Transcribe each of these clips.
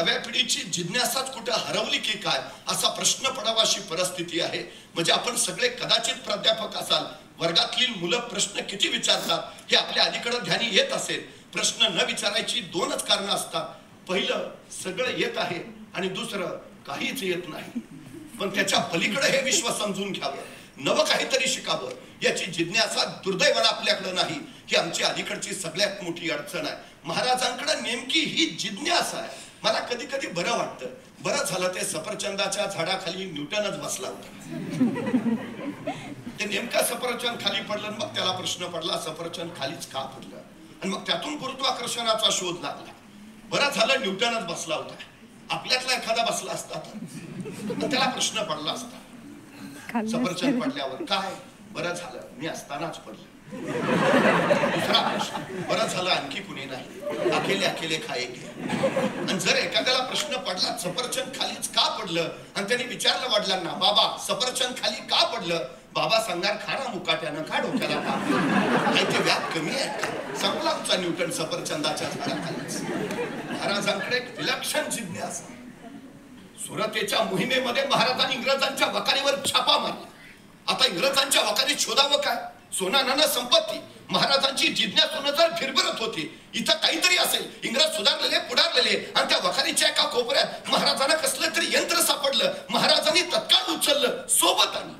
नव्या पिढीची जिज्ञासाच कुठे हरवली की काय असा प्रश्न पडावा अशी परिस्थिती आहे. म्हणजे आपण सगळे कदाचित प्राध्यापक असाल, वर्गातली मुलं प्रश्न किती विचारतात हे आपल्या अलीकडे ध्यानी येत असेल. प्रश्न न विचारायची दोनच कारणं असतात. पहिलं, सगळं येत आहे, आणि दुसरं, काहीच येत नाही. पण त्याच्या पलीकडे हे विश्व समजून घ्यावं, नवं काहीतरी शिकावं याची जिज्ञासा दुर्दैवाने आपल्याकडे नाही. ही आमची अलीकडची सगळ्यात मोठी अडचण आहे. महाराजांकडे नेमकी ही जिज्ञासा आहे. मला कधी कधी बरं वाटतं, बरं झालं ते सफरचंदाच्या झाडाखाली न्यूटनच बसला होता. ते नेमका सफरचंद खाली पडलं, मग त्याला प्रश्न पडला सफरचंद खालीच का पडलं, आणि मग त्यातून गुरुत्वाकर्षणाचा शोध लागला. बरं झालं न्यूटनच बसला होता. आपल्यातला एखादा बसला असता तर त्याला प्रश्न पडला असता सफरचंद पडल्यावर काय, बरं झालं मी असतानाच पडलं. दुसरा प्रश्न, बरं झालं आणखी कुणी नाही, अकेले अकेले खाएगे. आणि जर एखाद्याला प्रश्न पडला सफरचंद खालीच का पडलं, आणि त्यांनी विचारलं वडिलांना, बाबा सफरचंद खाली का पडलं, बाबा सांगणार खाना मुकाट्यानं, खा डोक्याला नाही ते व्याप कमी आहे. संपला आमचा न्यूटन सफरचंदाच्या झाडाखालीच. महाराजांकडे एक विलक्षण जिज्ञासा. सुरतेच्या मोहिमेमध्ये महाराजांनी इंग्रजांच्या वकारीवर छापा मारला. आता इंग्रजांच्या वकारीत शोधावं काय, सोना नाणं संपत्ती. महाराजांची जिज्ञासा जर फिरभरत होती, इथं काहीतरी असेल, इंग्रज सुधारलेले पुढारलेले, आणि त्या वखारीच्या एका कोपऱ्यात महाराजांना कसलं तरी यंत्र सापडलं. महाराजांनी तत्काळ उचललं, सोबत आणलं.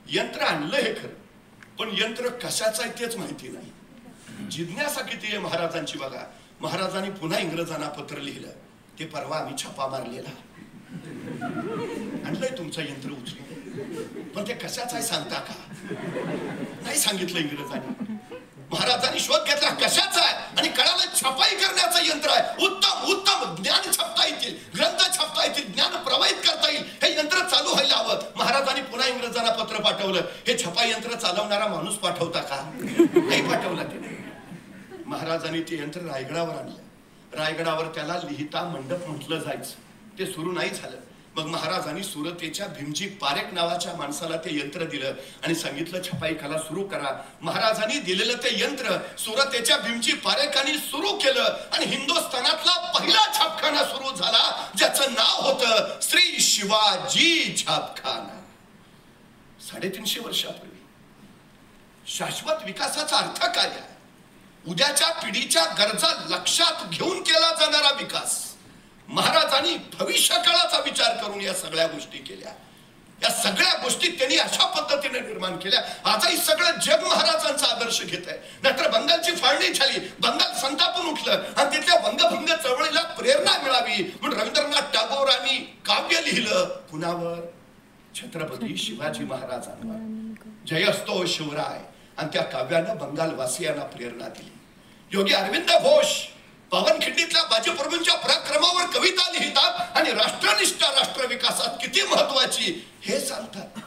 यंत्र आणलं हे खरं, पण यंत्र कशाचं आहे तेच माहिती नाही. जिज्ञासा किती आहे महाराजांची बघा. महाराजांनी पुन्हा इंग्रजांना पत्र लिहिलं, ते परवा आम्ही छापा मारलेला, आणलंय तुमचं यंत्र उचलून, पण ते कशाचं आहे सांगता का, नाही सांगितलं इंग्रजांनी. महाराजांनी शोध घेतला कशाचा आहे, आणि कळालं छपाई करण्याचं यंत्र आहे. उत्तम उत्तम ज्ञान छापता येतील, ग्रंथ छापता येतील, ज्ञान प्रवाहित करता येईल, हे यंत्र चालू व्हायला हवं. महाराजांनी पुन्हा इंग्रजांना पत्र पाठवलं. हे छपाई यंत्र चालवणारा माणूस पाठवता का, नाही पाठवला. ते महाराजांनी ते यंत्र रायगडावर आणलं. रायगडावर त्याला लिहिता मंडप म्हटलं जायचं, ते सुरू नाही झालं. मग महाराजांनी सुरतेच्या भीमजी पारेख नावाच्या माणसाला ते यंत्र दिलं आणि सांगितलं छपाई कला सुरू करा. महाराजांनी दिलेलं ते यंत्र सुरतेच्या भीमजी पारेखांनी सुरू केलं, आणि हिंदुस्थानातला पहिला छापखाना सुरू झाला, ज्याचं नाव होतं श्री शिवाजी छापखाना. 350 वर्षापूर्वी. शाश्वत विकासाचा अर्थ काय आहे? उद्याच्या पिढीच्या गरजा लक्षात घेऊन केला जाणारा विकास. महाराजांनी भविष्य काळाचा विचार करून या सगळ्या गोष्टी केल्या. या सगळ्या गोष्टी त्यांनी अशा पद्धतीने निर्माण केल्या. आजही सगळं जग महाराजांचा आदर्श घेत आहे. नाहीतर बंगालची फाळणी झाली, बंगाल संतापून उठलं, आणि तिथल्या वंगभंग चळवळीला प्रेरणा मिळावी म्हणून रवींद्रनाथ टागोरांनी काव्य लिहिलं. कुणावर? छत्रपती शिवाजी महाराजांवर. जयस्तो शिवराय. आणि त्या काव्यानं बंगालवासियांना प्रेरणा दिली. योगी अरविंद घोष पावनखिंडीतल्या बाजीप्रभूंच्या पराक्रमावर कविता लिहितात आणि राष्ट्रनिष्ठा राष्ट्र विकासात किती महत्वाची हे सांगतात.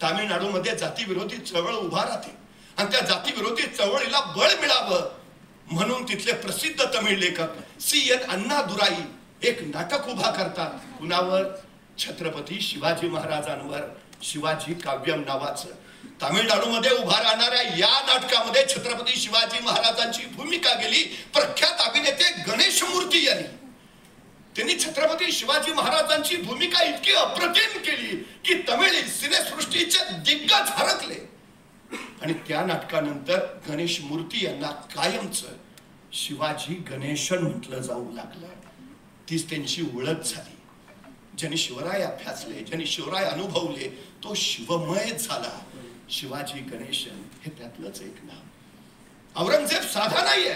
तामिळनाडूमध्ये जातीविरोधी चळवळ उभा राहते, आणि त्या जातीविरोधी चळवळीला बळ मिळावं म्हणून तिथले प्रसिद्ध तमिळ लेखक CN अण्णादुराई एक नाटक उभा करतात. कुणावर? छत्रपती शिवाजी महाराजांवर. शिवाजी काव्यम नावाचं. तामिळनाडूमध्ये उभा राहणाऱ्या या नाटकामध्ये छत्रपती शिवाजी महाराजांची भूमिका गेली प्रख्यात अभिनेते गणेश मूर्ती यांनी. त्यांनी छत्रपती शिवाजी महाराजांची भूमिका इतकी अप्रतिम केली की तमिळ सिनेसृष्टीचे दिग्गज हरकले. आणि त्या नाटकानंतर गणेश मूर्ती यांना कायमच शिवाजी गणेशन म्हटलं जाऊ लागलं. तीच त्यांची ओळख झाली. ज्यांनी शिवराय अभ्यासले, ज्यांनी शिवराय अनुभवले, तो शिवमय झाला. शिवाजी गणेशन हे त्यातलंच एक नाव. औरंगजेब साधा नाहीये.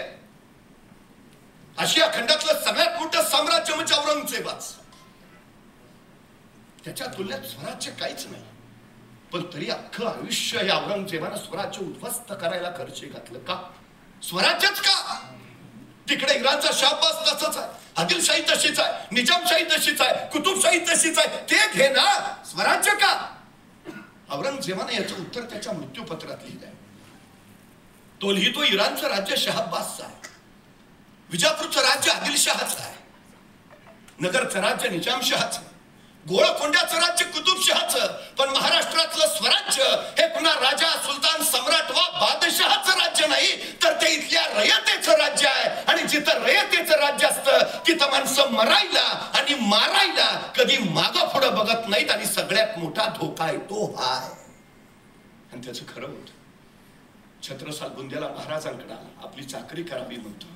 आशिया खंडातलं सगळ्यात मोठं साम्राज्य म्हणजे औरंगजेबाच. त्याच्या तुलनेत स्वराज्य काहीच नाही. पण तरी अख्खं आयुष्य या औरंगजेबानं स्वराज्य उद्ध्वस्त करायला खर्च घातलं. का? स्वराज्यच का? तिकडे इराणचा शाहबाज तसंच आहे, आदिलशाही तशीच आहे, निजामशाही तशीच आहे, कुतुबशाही तशीच आहे. ते घे ना, स्वराज्य का? औरंगजेबाने याचं उत्तर त्याच्या मृत्यूपत्रात लिहिलंय. तो लिहितो इराणचं राज्य शहाबाजचं आहे, विजापूरचं राज्य आदिलशहाचं आहे, नगरचं राज्य निजामशहाचं, गोळकोंड्याचं राज्य कुतुबशहाचं, पण महाराष्ट्रातलं स्वराज्य हे पुन्हा राजा, सुलतान, सम्राट वा बादशहाचं राज्य नाही, तर ते इथल्या रयतेचं राज्य आहे. आणि जिथं रयतेचं राज्य असतं तिथं माणसं मरायला आणि मारायला कधी मागं पुढं बघत नाहीत. आणि सगळ्यात मोठा धोका येतो हाय. आणि त्याचं खरं होतं. छत्रसाल बुंदेला महाराजांकडे आला, आपली चाकरी करावी म्हणतो.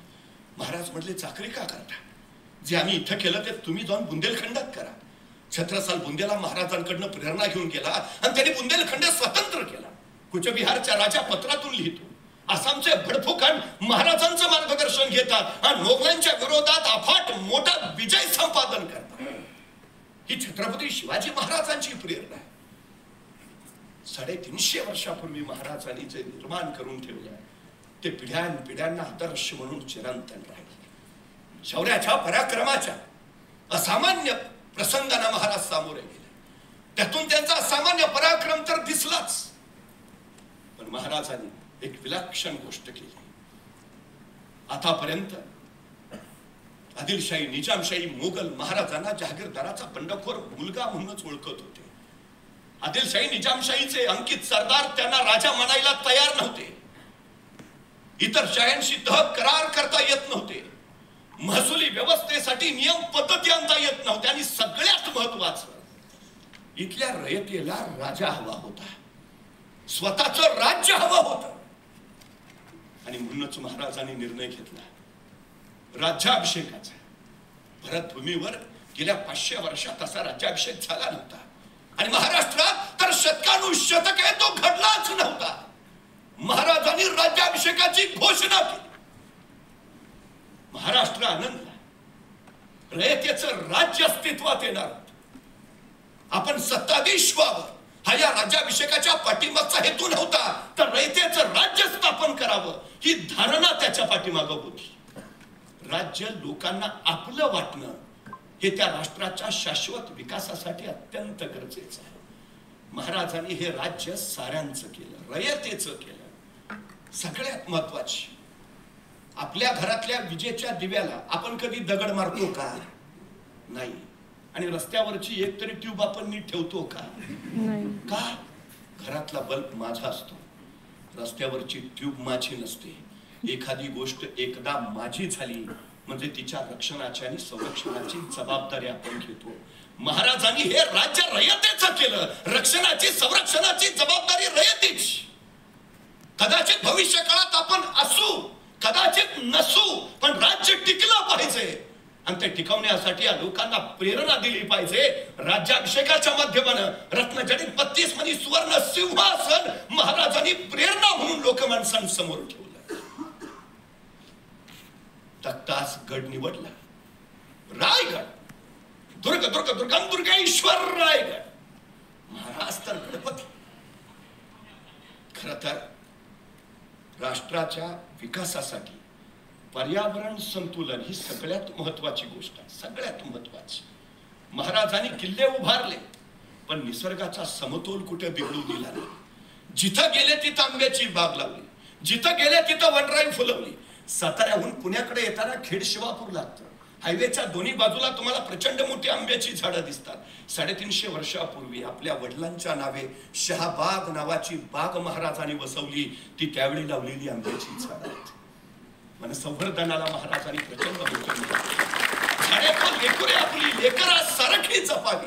महाराज म्हटले, चाकरी का करता? जे आम्ही इथं केलं ते तुम्ही जाऊन बुंदेलखंडात करा. छत्रसाल बुंदेला महाराजांकडनं प्रेरणा घेऊन गेला आणि त्यांनी बुंदेलखंड स्वतंत्र केला. कुचबिहारच्या राजा पत्रातून लिहितो, आसामचे बडफुकन महाराजांचं मार्गदर्शन घेतात आणि मोगलांच्या विरोधात अफाट मोठा विजय संपादन करतात. ही छत्रपती शिवाजी महाराजांची प्रेरणा आहे. 350 वर्षापूर्वी महाराजांनी जे निर्माण करून ठेवलं ते पिढ्यानपिढ्यांना आदर्श म्हणून चिरंतन राहिले. शौर्याच्या, पराक्रमाच्या असामान्य प्रसंगांना महाराज सामोरे गेले. त्यातून त्यांचा असामान्य पराक्रम तर दिसलाच, पण महाराजांनी एक विलक्षण गोष्ट केली. आतापर्यंत आदिलशाही, निजामशाही, मोगल महाराजांना जहागीरदाराचा बंडखोर मुलगा म्हणूनच ओळखत होते. आदिलशाही, निजामशाहीचे अंकित सरदार त्यांना राजा म्हणायला तयार नव्हते. इतर शाह्यांशी तह करार करता येत नव्हते. महसुली व्यवस्थेसाठी नियम पद्धती आणता येत नव्हत्या. आणि सगळ्यात महत्वाचं, इथल्या रयतेला राजा हवा होता, स्वतःचं राज्य हवं होतं. आणि म्हणूनच महाराजांनी निर्णय घेतला राज्याभिषेकाचा. भरतभूमीवर गेल्या 500 वर्षात असा राज्याभिषेक झाला नव्हता. आणि महाराष्ट्रात तर शतकानुशतके तो घडलाच नव्हता. महाराजांनी राज्याभिषेकाची घोषणा केली. महाराष्ट्र आनंदला. रयतेचं राज्य अस्तित्वात येणार. आपण सत्ताधीश व्हावं हा या राज्याभिषेकाच्या पाठीमागचा हेतू नव्हता, तर रयतेचं राज्य स्थापन करावं ही धारणा त्याच्या पाठीमागं होती. राज्य लोकांना आपलं वाटणं हे त्या राष्ट्राच्या शाश्वत विकासासाठी अत्यंत गरजेचं आहे. महाराजांनी हे राज्य साऱ्यांचं केलं, रयतेचं केलं. सगळ्यात महत्वाची, आपल्या घरातल्या विजेच्या दिव्याला आपण कधी दगड मारतो का? नाही. आणि रस्त्यावरची एक तरी ट्यूब आपण नीट ठेवतो का? नाही. का? घरातला बल्ब माझा असतो, रस्त्यावरची ट्यूब माझी नसते. एखादी गोष्ट एकदा माझी झाली म्हणजे तिच्या रक्षणाची आणि संरक्षणाची जबाबदारी आपण घेतो. महाराजांनी हे राज्य रयतेचं केलं. रक्षणाची, संरक्षणाची जबाबदारी रयतेची. कदाचित भविष्य काळात आपण असू, कदाचित नसू, पण राज्य टिकलं पाहिजे. आणि ते टिकवण्यासाठी या लोकांना प्रेरणा दिली पाहिजे. राज्याभिषेकाच्या माध्यमानं रत्नजडित 32 मणी सुवर्ण सिंहासन महाराजांनी प्रेरणा म्हणून लोकमानसांसमोर ठेवलं. तख्तास गड निवडला, रायगड. दुर्ग दुर्ग दुर्गम दुर्गेश्वर रायगड. महाराज तर गणपती. खर तर राष्ट्राच्या विकासासाठी पर्यावरण संतुलन ही सगळ्यात महत्वाची गोष्ट आहे. सगळ्यात महत्वाची. महाराजांनी किल्ले उभारले, पण निसर्गाचा समतोल कुठे बिघडू दिला नाही. जिथं गेले तिथं आंब्याची बाग लावली, जिथं गेले तिथं वनराई फुलवली. साताऱ्याहून पुण्याकडे येताना खेड शिवापूर लागतं. हायवेच्या दोन्ही बाजूला तुम्हाला प्रचंड मोठी आंब्याची झाडं दिसतात. 350 वर्षापूर्वी आपल्या वडिलांच्या नावे शहाबाग नावाची बाग महाराजांनी बसवली. ती त्यावेळी लावलेली आंब्याची झाडं आहेत. मन संवर्धनाला महाराजांनी प्रचंड मोठं झाडे पण लेकरे आपली लेकरा सारखी जपावी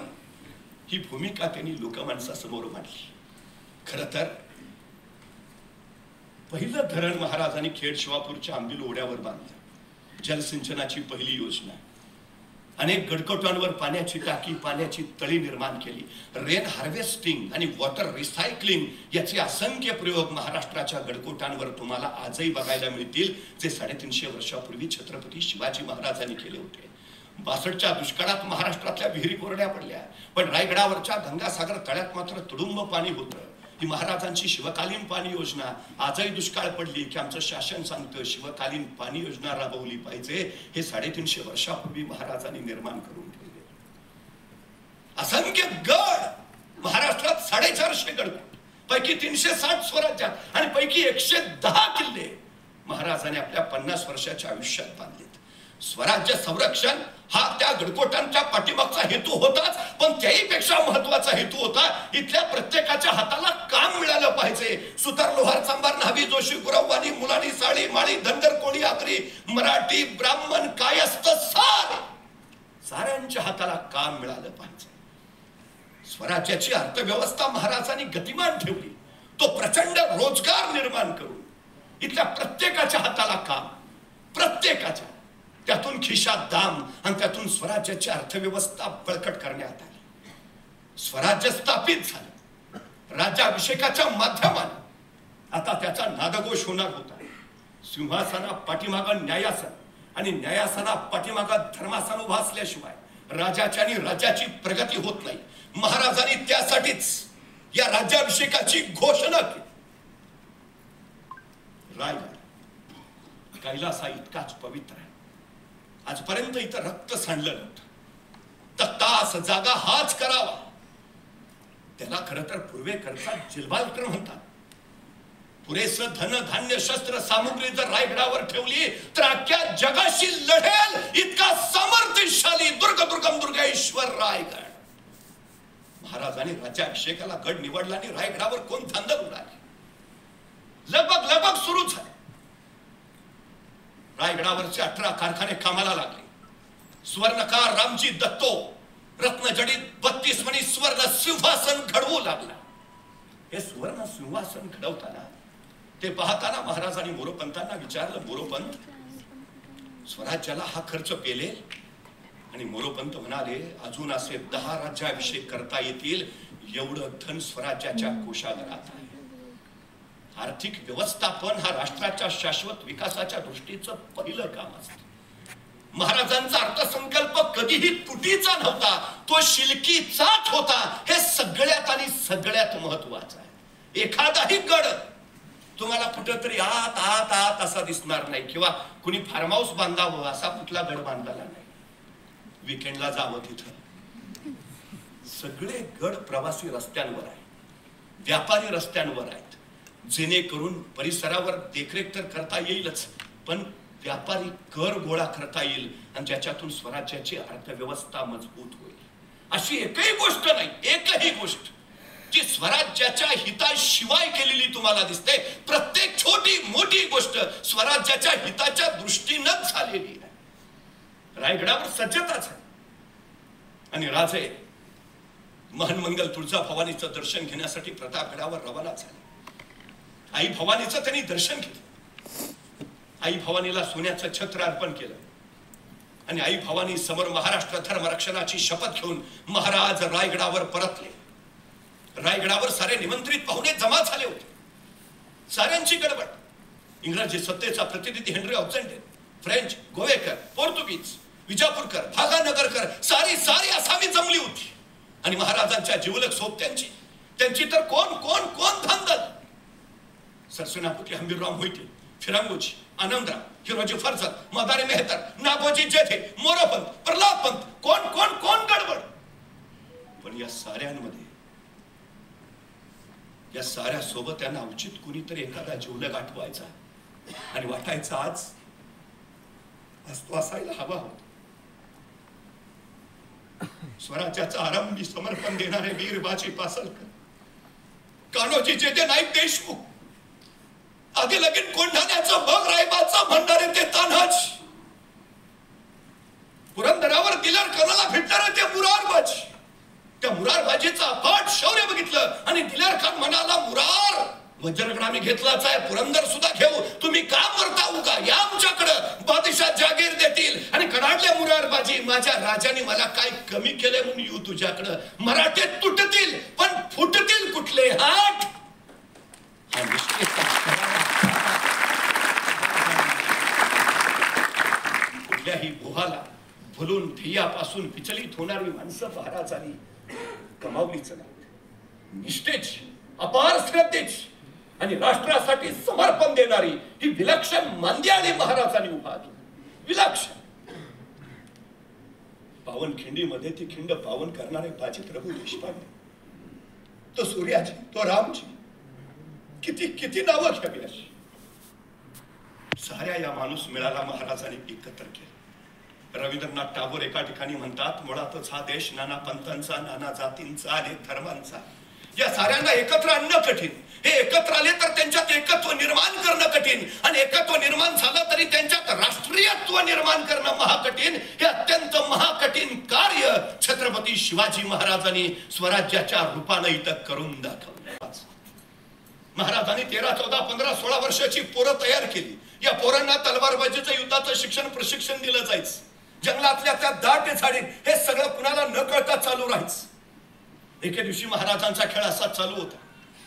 ही भूमिका त्यांनी लोकमानसासमोर मांडली. खरं तर पहिलं धरण महाराजांनी खेड शिवापूरच्या आंबील ओढ्यावर बांधलं. जलसिंचनाची पहिली योजना. अनेक गडकोटांवर पाण्याची टाकी, पाण्याची तळी निर्माण केली. रेन हार्वेस्टिंग आणि वॉटर रिसायकलिंग याचे असंख्य प्रयोग महाराष्ट्राच्या गडकोटांवर तुम्हाला आजही बघायला मिळतील, जे 350 वर्षापूर्वी छत्रपती शिवाजी महाराजांनी केले होते. 62च्या दुष्काळात महाराष्ट्रातल्या विहिरी कोरड्या पडल्या, पण रायगडावरच्या गंगासागर तळ्यात मात्र तुडुंब पाणी होतं. ही महाराजांची शिवकालीन पाणी योजना. आजही दुष्काळ पडली की आमचं शासन सांगतं शिवकालीन पाणी योजना राबवली पाहिजे. हे 350 वर्षापूर्वी महाराजांनी निर्माण करून ठेवले. असंख्य गड महाराष्ट्रात 450 गड, पैकी 360 स्वराज्यात आणि पैकी 110 किल्ले महाराजांनी आपल्या 50 वर्षाच्या आयुष्यात बांधलेत. स्वराज्य संरक्षण हा त्या गडकोटांच्या पाठीमागचा हेतू होताच, पण त्याही पेक्षा महत्वाचा हेतू होता इथल्या प्रत्येकाच्या हाताला काम मिळालं पाहिजे. सुतार, लोहार, चांभार, न्हावी, जोशी, गुरववाणी, मुलानी, साळी, माळी, धनगर, कोळी, आगरी, मराठी, ब्राह्मण, कायस्थ साऱ्यांच्या हाताला काम मिळालं पाहिजे. स्वराज्याची अर्थव्यवस्था महाराजांनी गतिमान ठेवली. तो प्रचंड रोजगार निर्माण करून इथल्या प्रत्येकाच्या हाताला काम, प्रत्येकाच्या, त्यातून खिशात दाम आणि त्यातून स्वराज्याची अर्थव्यवस्था बळकट करण्यात आली. स्वराज्य स्थापित झालं. राज्याभिषेकाच्या माध्यमाने आता त्याचा नादघोष होणार होता. सिंहासना पाठीमागा न्यायासन आणि न्यायासना पाठीमागा धर्मासन उभा असल्याशिवाय राजाची आणि राज्याची प्रगती होत नाही. महाराजांनी त्यासाठीच या राज्याभिषेकाची घोषणा केली. रायगड कैलास हा इतकाच पवित्र आहे. आजपर्यंत इथं रक्त सांडलं नव्हतं. तख्तास जागा हाच करावा. त्याला खरं तर पूर्वेकडचा जिल्बालकर म्हणतात. पुरेसं धन, धान्य, शस्त्र सामुग्री जर रायगडावर ठेवली तर अख्ख्या जगाशी लढेल इतका सामर्थ्यशाली दुर्गम दुर्गेश्वर रायगड. महाराजांनी राज्याभिषेकाला गड निवडला आणि रायगडावर कोण धांदल उडाली. लगबग सुरू झाली. रायगडावरचे 18 कारखाने कामाला लागले. सुवर्णकार रामजी दत्तो रत्नजडित 32 मणी सुवर्ण सिंहासन घडवू लागला. हे सुवर्ण सिंहासन घडवताना ते पाहताना महाराजांनी मोरोपंतांना विचारलं, मोरोपंत, स्वराज्याला हा खर्च पेलेल? आणि मोरोपंत म्हणाले, अजून असे 10 राज्याभिषेक करता येतील एवढं धन स्वराज्याच्या कोशागारात आहे. आर्थिक व्यवस्थापन हा राष्ट्राच्या शाश्वत विकासाच्या दृष्टीचं पहिलं काम असतं. महाराजांचा अर्थसंकल्प कधीही तुटीचा नव्हता, तो शिलकीचाच होता. हे सगळ्यात आणि सगळ्यात महत्वाचं आहे. एखादाही गड तुम्हाला कुठेतरी आत आत आत असा दिसणार नाही, किंवा कुणी फार्म हाऊस बांधावं असा कुठला गड बांधलेला नाही. वीकेंडला जावं तिथं सगळे गड प्रवासी रस्त्यांवर आहेत, व्यापारी रस्त्यांवर आहेत, जेणेकरून परिसरावर देखरेख तर करता येईलच, पण व्यापारी कर गोळा करता येईल आणि ज्याच्यातून स्वराज्याची अर्थव्यवस्था मजबूत होईल. अशी एकही गोष्ट नाही, एकही गोष्ट जी स्वराज्याच्या हिताशिवाय केलेली तुम्हाला दिसते. प्रत्येक छोटी मोठी गोष्ट स्वराज्याच्या हिताच्या दृष्टीनंच झालेली आहे. रायगडावर सज्जताच आहे. आणि राजे महनमंगल तुळजा भवानीचं दर्शन घेण्यासाठी प्रतापगडावर रवाना झाले. आई भवानीचं त्यांनी दर्शन घेतलं. आई भवानीला सोन्याचं छत्र अर्पण केलं आणि आई भवानी समोर महाराष्ट्र धर्मरक्षणाची शपथ घेऊन महाराज रायगडावर परतले. रायगडावर सारे निमंत्रित पाहुणे जमा झाले होते. साऱ्यांची गडबड. इंग्रजी सत्तेचा प्रतिनिधी हेनरी ऑक्झेंडे, फ्रेंच, गोवेकर, पोर्तुगीज, विजापूरकर, भागानगरकर, सारी आसामी जमली होती. आणि महाराजांच्या जिवलग सोबत्यांची, त्यांची तर कोण धांदल. सरसेनापती हंबीरराव मोहिते, फिरंगोजी, आनंदराव, हिरोजी फर्जत, मदारी मेहतर, नागोजी जेठे, मोरोपंत, प्रल्हादपंत, कोण गडबड. पण या साऱ्यांमध्ये, या साऱ्या सोबत त्यांना उचित कुणीतरी एखादा जिवलग आठवायचा आणि वाटायचा आज तो असायला हवा होता. स्वराज्याचा आरंभी समर्पण देणारे वीर बाजी पासलकर, कान्होजी जे नाईक देशमुख, आधी लगीन कोंढाण्याचं मग रायबाचं म्हणणारे ते तान्हाजी, पुरंदरावर दिलेर खानाला भेटणारे ते मुरारबाजी. त्या मुरारबाजीचं अफाट शौर्य बघितलं आणि दिलेर खान म्हणाला, मुरार, वज्रगड आम्ही घेतलाच आहे, पुरंदर सुद्धा घेऊ, तुम्ही का मरता उगा, या आमच्याकडं, बादशाह जागीर देतील. आणि कडाडल्या मुरारबाजी, माझ्या राजाने मला काय कमी केलंय म्हणून येऊ तुझ्याकडं. मराठे तुटतील पण फुटतील कुठले हात. हा कुठल्याही गुहाला भुलून ध्येयापासून विचलित होणारी माणसं महाराजांनी कमावलीच नाही. निष्ठेची, अपार श्रद्धेची आणि राष्ट्रासाठी समर्पण देणारी ही विलक्षण मांदियाळी महाराजांनी उभारली. विलक्षण. पावनखिंडीमध्ये ती खिंड पावन करणारे बाजी प्रभू देशपांडे, तो सूर्याजी, तो रामजी, किती नावं घ्यावी अशी. साऱ्या या माणूस मिळाला महाराजांनी एकत्र केलं. रवींद्रनाथ टागोर एका ठिकाणी म्हणतात, मुळातच हा देश नाना पंथांचा, नाना जातींचा आणि धर्मांचा, या साऱ्यांना एकत्र आणणं कठीण. हे एकत्र आले तर त्यांच्यात एकत्व निर्माण करणं कठीण, आणि एकत्व निर्माण झालं तरी त्यांच्यात राष्ट्रीयत्व निर्माण करणं महाकठीण. हे अत्यंत महाकठीण कार्य छत्रपती शिवाजी महाराजांनी स्वराज्याच्या रूपानं इथं करून दाखवलं. महाराजांनी 13, 14, 15, 16 वर्षाची पोरं तयार केली. या पोरांना तलवारबाजीचं युद्धाचं शिक्षण प्रशिक्षण दिलं जायचं. जंगलातल्या त्या दाट झाडीत हे सगळं कुणाला न कळता चालू राहायचं. एके दिवशी महाराजांचा खेळ असा चालू होता.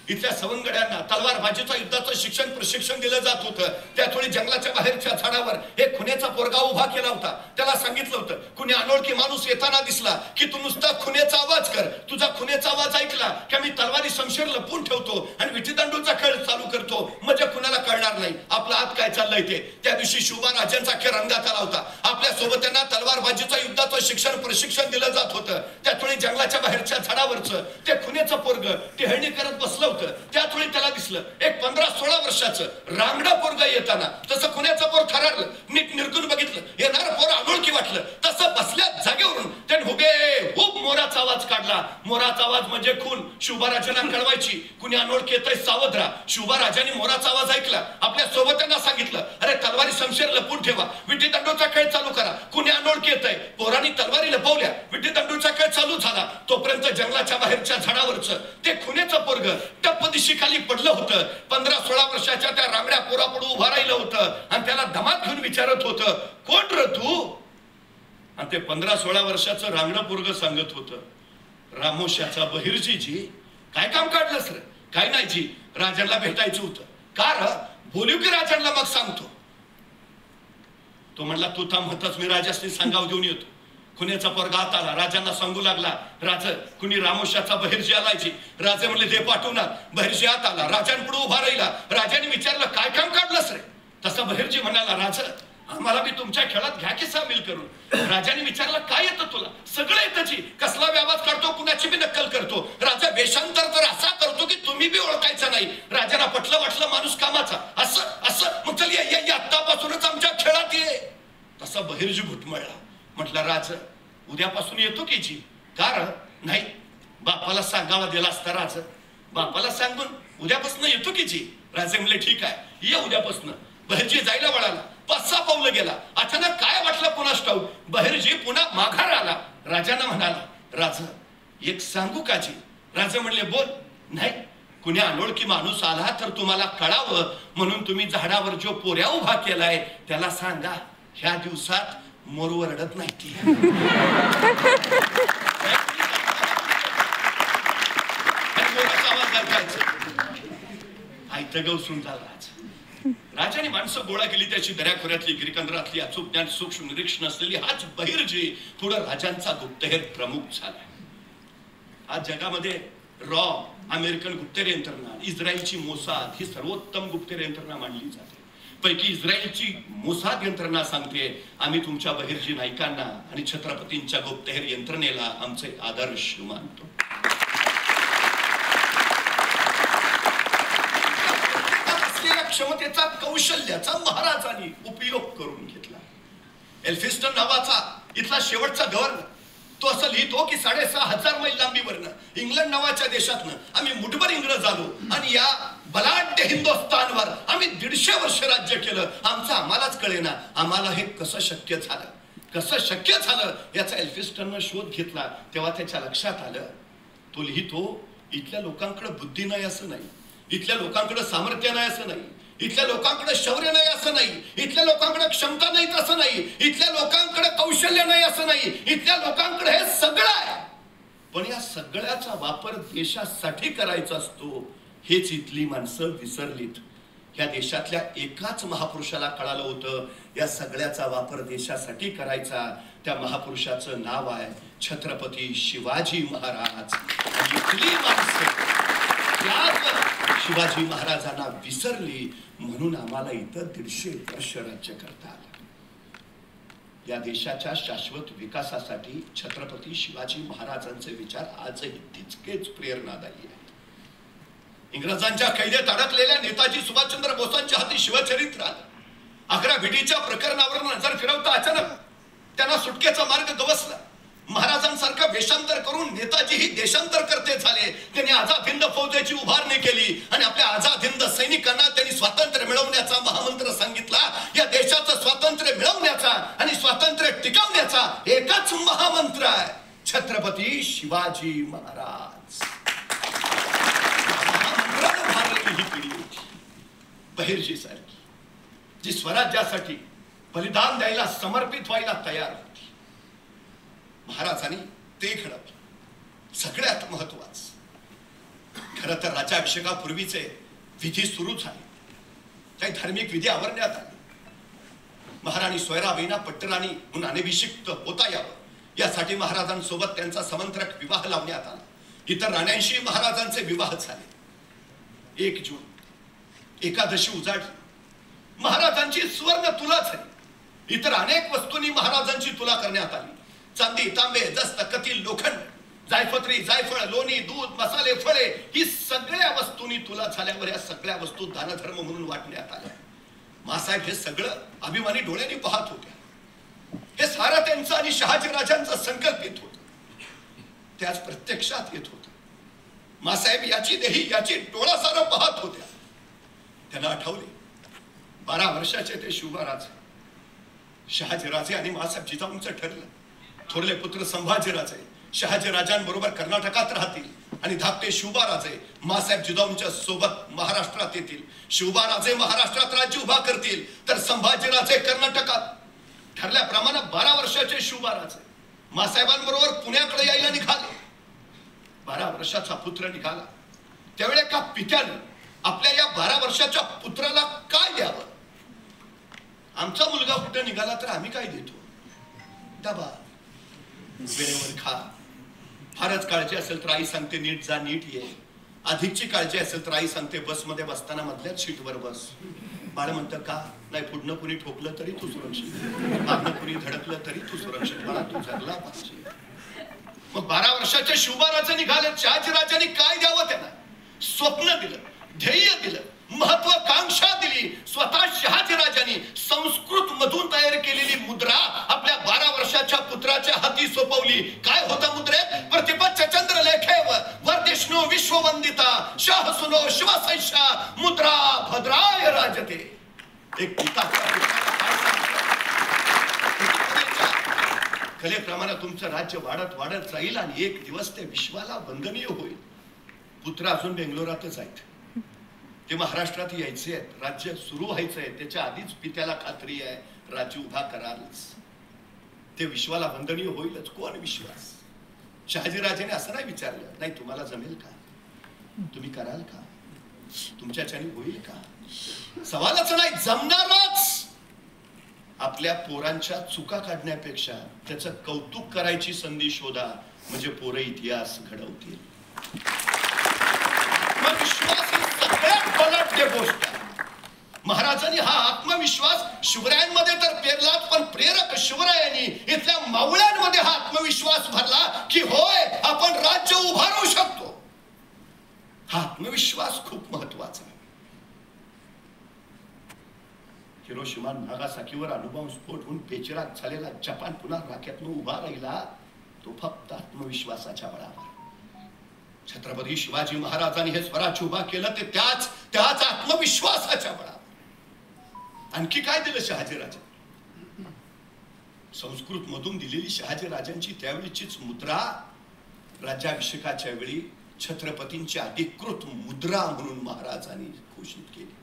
इथल्या सवंगड्यांना तलवारबाजीच्या युद्धाचं शिक्षण प्रशिक्षण दिलं जात होतं. त्यावेळी जंगलाच्या बाहेरच्या झाडावर एक खुनेचा पोरगा उभा केला होता. त्याला सांगितलं होतं, कुणी अनोळखी माणूस येताना दिसला की तू नुसता खुनेचा आवाज कर. तुझा खुनेचा आवाज ऐकला की मी तलवारी शमशीर लपून ठेवतो आणि विटीदांडूचा खेळ चालू करतो, म्हणजे कुणाला कळणार नाही आपला आत काय चाललंय ते. त्या दिवशी शिवबा राजांचा खेळ रंगात आला होता. आपल्या सोबत त्यांना तलवारबाजीच्या युद्धाचं शिक्षण प्रशिक्षण दिलं जात होतं. त्यावेळी जंगलाच्या बाहेरच्या झाडावरचं ते खुनेचं पोरग टेहळणी करत बसलं. त्याच वेळी त्याला दिसलं एक 15-16 वर्षाचं रांगडा पोरगा येताना. तसं कुण्याचं पोर थरारलं, नीट निरखून बघितलं, येणार पोर अनोळखी वाटलं. तसं बसल्या जागेवरून त्याने हुबेहूब मोराचा आवाज काढला. मोराचा आवाज म्हणजे खून शिवबाराजांना कळवायची. कुणी अनोळखी येतंय सावध राहा. शिवबाराजांनी मोराचा आवाज ऐकला. आपल्या सोबत्यांना सांगितलं, अरे तलवारी शमशीर लपून ठेवा, विटीदांडूचा खेळ चालू करा. कुणी अनोळखी येतंय. पोरांनी तलवारी लपवल्या, विटीदांडूचा खेळ चालू झाला. तोपर्यंत जंगलाच्या बाहेरच्या झाडावरचं ते खुनेचं पोरग टप्प दिशी खाली पडलं होतं. 15-16 वर्षाच्या त्या रांगड्या पोरापुढे उभा राहिलं होतं आणि त्याला दमात घेऊन विचारत होतं, कोण र तू? आणि ते 15-16 वर्षाचं रांगडं पोरग सांगत होतं, रामोश्याचा बहिर्जी जी. काय काम काढलंस रे? काय नाही जी, राजांना भेटायचं होतं. का र? बोलू की राजांना मग सांगतो. तो म्हणला, तू थांब होताच, मी राजासनी सांगाव देऊन येतो. खुनेचा पोरगा आत आला. राजांना सांगू लागला, राज कुणी रामोश्याचा बहिर्जी आलायची. राजे म्हणले, दे पाठवणार. बहिर्जी आत आला, राजांपुढे उभा राहिला. राजाने विचारलं, काय काम काढलंस रे? तसा बहिर्जी म्हणाला, राज आम्हाला बी तुमच्या खेळात घ्या की सामील करून. राजाने विचारलं, काय येतं तुला? सगळं येतं जी. कसला आवाज काढतो, कुणाची बी नक्कल करतो. राजा वेषांतर तर असा करतो की तुम्ही बी ओळखायचं नाही. राजाला पटलं वाटलं माणूस कामाचा. असं असं मग चल या आत्तापासूनच आमच्या खेळात ये. तसा बहिर्जी घुटमळला. म्हटलं, राज उद्यापासून येतो की जी? कारण नाही, बापाला सांगावा दिला असता. राज बापाला सांगून उद्यापासून येतो की जी? राजे म्हणले, ठीक आहे, ये उद्यापासून. बहिर्जी जायला वळाला. 5-6 पावलं गेला. अचानक काय वाटलं पुन्हा ठाऊक, बहिर्जी पुन्हा माघार आला. राजांना म्हणाला, राज एक सांगू का जी? राजे म्हणले, बोल. नाही, कुणी अनोळखी माणूस आला तर तुम्हाला कळावं म्हणून तुम्ही झाडावर जो पोऱ्या उभा केलाय त्याला सांगा, ह्या दिवसात मोर ओरडत नाही ती. आवाज ऐकायचं. आयतं गवसून झाला. राजाने माणसं गोळा केली. त्याची दऱ्याखोऱ्यातली गिरिकंदरातली अचूक ज्ञान सूक्ष्म निरीक्षण असलेली हाच बहिर्जी पुढे राजांचा गुप्तहेर प्रमुख झाला. आज जगामध्ये अमेरिकन गुप्तहेर यंत्रणा, इस्रायलची मोसाद ही सर्वोत्तम गुप्तहेर यंत्रणा मानली जाते. पैकी इस्रायलची मोसाद यंत्रणा सांगते, आम्ही तुमच्या बहिर्जी नायकांना आणि छत्रपतींच्या गुप्तहेर यंत्रणेला आमचे आदर्श मानतो. क्षमतेचा कौशल्याचा महाराजांनी उपयोग करून घेतला. एल्फिस्टन नावाचा इथला शेवटचा गव्हर्नर तो असं लिहितो की 6,500 मैल लांबीवरनं इंग्लंड नावाच्या देशातनं आम्ही मुठभर इंग्रज आलो आणि या बलाढ्य हिंदुस्थानवर आम्ही 150 वर्ष राज्य केलं. आम्हालाच कळेना आम्हाला हे कसं शक्य झालं. कसं शक्य झालं याचा एल्फिस्टननं शोध घेतला. तेव्हा त्याच्या लक्षात आलं. तो लिहितो, इथल्या लोकांकडे बुद्धी नाही असं नाही, इथल्या लोकांकडे सामर्थ्य नाही असं नाही, इथल्या लोकांकडे शौर्य नाही असं नाही, इथल्या लोकांकडे क्षमता नाही असं नाही, इथल्या लोकांकडे कौशल्य नाही असं नाही, इथल्या लोकांकडे हे सगळं आहे. पण या सगळ्याचा वापर देशासाठी करायचा असतो हेच इथली माणसं विसरलीत. या देशातल्या एकाच महापुरुषाला कळालं होतं या सगळ्याचा वापर देशासाठी करायचा. त्या महापुरुषाचं नाव आहे छत्रपती शिवाजी महाराज. इथली माणसं शिवाजी महाराजांना विसरली म्हणून आम्हाला इथं 150 वर्ष राज्य करता आलं. या देशाच्या शाश्वत विकासासाठी छत्रपती शिवाजी महाराजांचे विचार आजही तितकेच प्रेरणादायी आहेत. इंग्रजांच्या कैदेत अडकलेल्या नेताजी सुभाषचंद्र बोसांच्या हाती शिवचरित्र आलं. आग्रा भेटीच्या प्रकरणावर नजर फिरवता अचानक त्यांना सुटकेचा मार्ग गवसला. महाराजांसारखा वेषांतर करून नेताजीही देशांतर करते झाले. त्यांनी आझाद हिंद फौजेची उभारणी केली आणि आपल्या आझाद हिंद सैनिकांना त्यांनी स्वातंत्र्य मिळवण्याचा महामंत्र सांगितला. या देशाचं स्वातंत्र्य मिळवण्याचा आणि स्वातंत्र्य टिकवण्याचा एकच महामंत्र आहे, छत्रपती शिवाजी महाराज. महामंत्राने भारलेली ही पिढी होती, बहिर्जी सारखी, जी स्वराज्यासाठी बलिदान द्यायला समर्पित व्हायला तयार होती. महाराजांनी ते घडवलं. सगळ्यात महत्वाचं, खरं तर राज्याभिषेकापूर्वीचे विधी सुरू झाले, काही धार्मिक विधी आवरण्यात आले. महाराणी सोयराबाईंना पट्टराणी म्हणून अनभिषिक्त होता यावं यासाठी महाराजांसोबत त्यांचा समंत्रक विवाह लावण्यात आला. इतर राण्यांशी महाराजांचे विवाह झाले. 1 जून एकादशी उजाडली. महाराजांची सुवर्ण तुला झाली. इतर अनेक वस्तूंनी महाराजांची तुला करण्यात आली. चांदी, तांबे, दस्त, कतील, लोखंड, जायफत्री, जायफळ, लोणी, दूध, मसाले, फळे ही सगळ्या वस्तूंनी तुला झाल्यावर या सगळ्या वस्तू दानधर्म म्हणून वाटण्यात आल्या. मासाहेब हे सगळं अभिमानी डोळ्यांनी पाहत होत्या. हे सारं त्यांचं आणि शहाजीराजांचं संकल्पित होत, त्याच प्रत्यक्षात येत होत. मासाहेब याची देही याची डोळा सारं पाहत होत्या. त्यांना आठवले 12 वर्षाचे ते शिवबाराजे. शहाजीराजे आणि मासाहेब जिजाऊंचं ठरलं. थोरले पुत्र संभाजीराजे शहाजीराजांबरोबर कर्नाटकात राहतील आणि धाकटे शिवबाराजे मासाहेब जिजाऊंच्या सोबत महाराष्ट्रात येतील. शिवबाराजे महाराष्ट्रात राज्य उभा करतील तर संभाजीराजे कर्नाटकात. ठरल्याप्रमाणे 12 वर्षाचे शिवबाराजे मासाहेबांबरोबर पुण्याकडे यायला निघाले. 12 वर्षाचा पुत्र निघाला. त्यावेळी एका पित्याने आपल्या या 12 वर्षाच्या पुत्राला काय द्यावं? आमचा मुलगा कुठे निघाला तर आम्ही काय देतो? डबा, वेळेवर खा, फारच काळजी असेल तर आई सांगते नीट जा नीट ये, अधिकची काळजी असेल तर आई सांगते बसमध्ये बसताना मधल्याच सीटवर बस. बाळ म्हणतं का? नाही, पुढनं कुणी ठोकलं तरी तू सुरक्षित, मागनं कुणी धडकलं तरी तू सुरक्षित, मला तू जगला पाहिजे. मग 12 वर्षाच्या शिवबाराजे निघाले. शहाजीराजांनी काय द्यावं? त्यांना स्वप्न दिलं, ध्येय दिलं, महत्वाकांक्षा दिली. स्वतः शहाजीराजांनी संस्कृत मधून तयार केलेली मुद्रा आपल्या 12 वर्षाच्या पुत्राच्या हाती सोपवली. काय होता मुद्रेत? प्रतिपच्च चंद्र लेखेव वर्धिष्णू विश्ववंदिता शाह सुनो शिवसंशा मुद्रा भद्राय राजते. एक पिता कलेप्रमाणे तुमचं राज्य वाढत वाढत जाईल आणि एक दिवस ते विश्वाला वंदनीय होईल. पुत्र अजून बेंगलोरातच आहेत, ते महाराष्ट्रात यायचे आहेत, राज्य सुरू व्हायचंय. त्याच्या आधीच पित्याला खात्री आहे राज्य उभा करालच, ते विश्वाला वंदनीय होईलच. कोण विश्वास? शहाजीराजाने असं नाही विचारलं, नाही तुम्हाला जमेल का, तुम्ही कराल का, तुमच्याच्याने होईल का? सवालच नाही, जमणारच. आपल्या पोरांच्या चुका काढण्यापेक्षा त्याचं कौतुक करायची संधी शोधा, म्हणजे पोरं इतिहास घडवतील. विश्वास ही सगळ्यात बलाढ्य गोष्ट आहे. महाराजांनी हा आत्मविश्वास शिवरायांमध्ये तर पेरलाच, पण प्रेरक शिवरायांनी इथल्या मावळ्यांमध्ये हा आत्मविश्वास भरला की होय आपण राज्य उभारू शकतो. हा आत्मविश्वास खूप महत्वाचा आहे. हिरोशिमा नागासाकीवर अणुबॉम्ब होऊन पेचरात झालेला जपान पुन्हा राख्यातून उभा राहिला, तो फक्त आत्मविश्वासाच्या बळावर. छत्रपती शिवाजी महाराजांनी हे स्वराज्य उभा केलं ते त्याच आत्मविश्वासाच्या बळावर. आणखी काय दिलं शहाजीराजा? संस्कृत मधून दिलेली शहाजीराजांची त्यावेळीचीच मुद्रा राज्याभिषेकाच्या वेळी छत्रपतींची अधिकृत मुद्रा म्हणून महाराजांनी घोषित केली.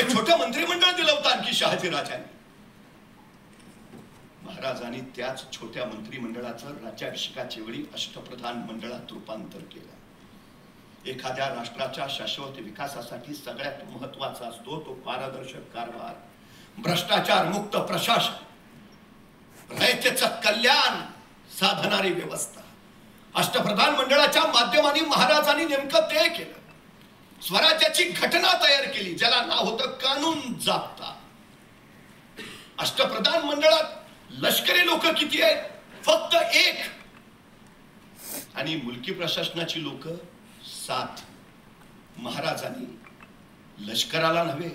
एक छोटं मंत्रिमंडळ दिलं होतं आणखी शहाजीराजांनी. महाराजांनी त्याच छोट्या मंत्रिमंडळाचं राज्याभिषेकाच्या वेळी अष्टप्रधान मंडळात रूपांतर केलं. एखाद्या राष्ट्राच्या शाश्वत विकासासाठी सगळ्यात महत्वाचा असतो तो पारदर्शक कारभार, भ्रष्टाचार मुक्त प्रशासन, रयतेचं कल्याण साधणारी व्यवस्था. अष्टप्रधान मंडळाच्या माध्यमाने महाराजांनी नेमकं ते केलं. स्वराज्याची घटना तयार केली, ज्याला नाव होतं कानून जाप्ता. अष्टप्रधान मंडळात लष्करी लोक किती आहेत? फक्त 1. आणि मुलकी प्रशासनाची लोक 7. महाराजांनी लष्कराला नव्हे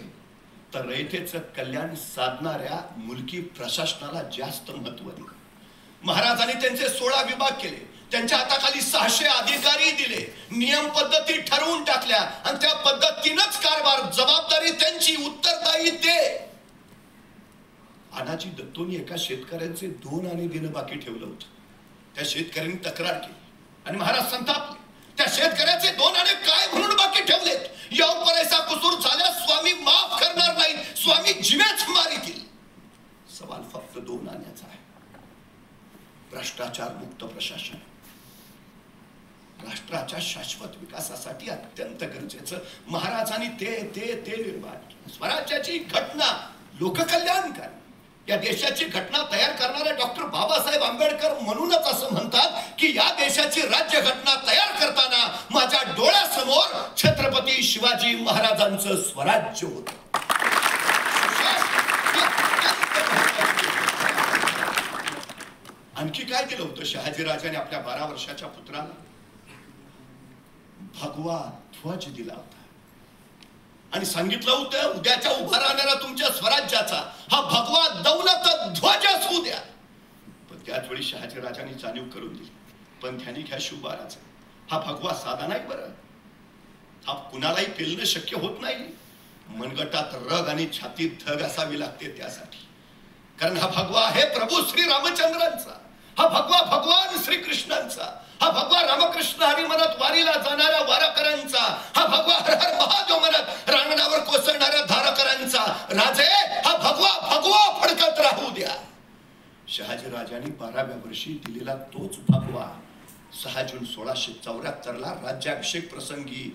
तर रयतेचं कल्याण साधणाऱ्या मुलकी प्रशासनाला जास्त महत्व दिलं. महाराजांनी त्यांचे 16 विभाग केले, त्यांच्या हाताखाली 600 अधिकारी दिले, नियम पद्धती ठरवून टाकल्या आणि त्या पद्धतीनंच कारभार. जबाबदारी त्यांची, उत्तरदायी ते. आनाजी दत्तोनी एका शेतकऱ्यांचे 2 आणे देणं बाकी ठेवलं होतं. त्या शेतकऱ्यांनी तक्रार केली आणि महाराज संतापले. त्या शेतकऱ्याचे 2 आणे काय म्हणून बाकी ठेवलेत? यावपरेसा कुसूर झाल्यास स्वामी माफ करणार नाही, स्वामी जीवेच मारितील. सवाल फक्त 2 आण्याचा आहे. भ्रष्टाचार मुक्त प्रशासन राष्ट्राच्या शाश्वत विकासासाठी अत्यंत गरजेचं. महाराजांनी ते निर्माण केलं. स्वराज्याची घटना लोककल्याणकारी. या देशाची घटना तयार करणारे डॉक्टर बाबासाहेब आंबेडकर म्हणूनच असं म्हणतात की या देशाची राज्य घटना तयार करताना माझ्या डोळ्यासमोर छत्रपती शिवाजी महाराजांचं स्वराज्य होतं. आणखी काय केलं होतं शहाजीराजाने आपल्या 12 वर्षाच्या पुत्राला? भगवा ध्वज दिला होता आणि सांगितलं होतं उद्याच्या उभा राहणारा तुमच्या स्वराज्याचा हा भगवा दौलत ध्वजच होऊ द्या. पण त्याच वेळी शहाजीराजांनी जाणीव करून दिली, पण ध्यानी घ्या शिवबाराचा हा भगवा साधा नाही बरं. हा कुणालाही पेलणं शक्य होत नाही. मनगटात रग आणि छातीत धग असावी लागते त्यासाठी. कारण हा भगवा आहे प्रभू श्री रामचंद्रांचा. हा भगवा भगवान श्रीकृष्णांचा. हा भगवा रामकृष्ण हरी म्हणत वारीला जाणाऱ्या वारकऱ्यांचा. हा भगवा हर हर महादेव म्हणत रांगणावर कोसळणाऱ्या धारकऱ्यांचा. राजे हा भगवा भगवा फडकत राहू द्या. शहाजीराजांनी 12व्या वर्षी दिलेला तोच भगवा 6 जून 1674 राज्याभिषेक प्रसंगी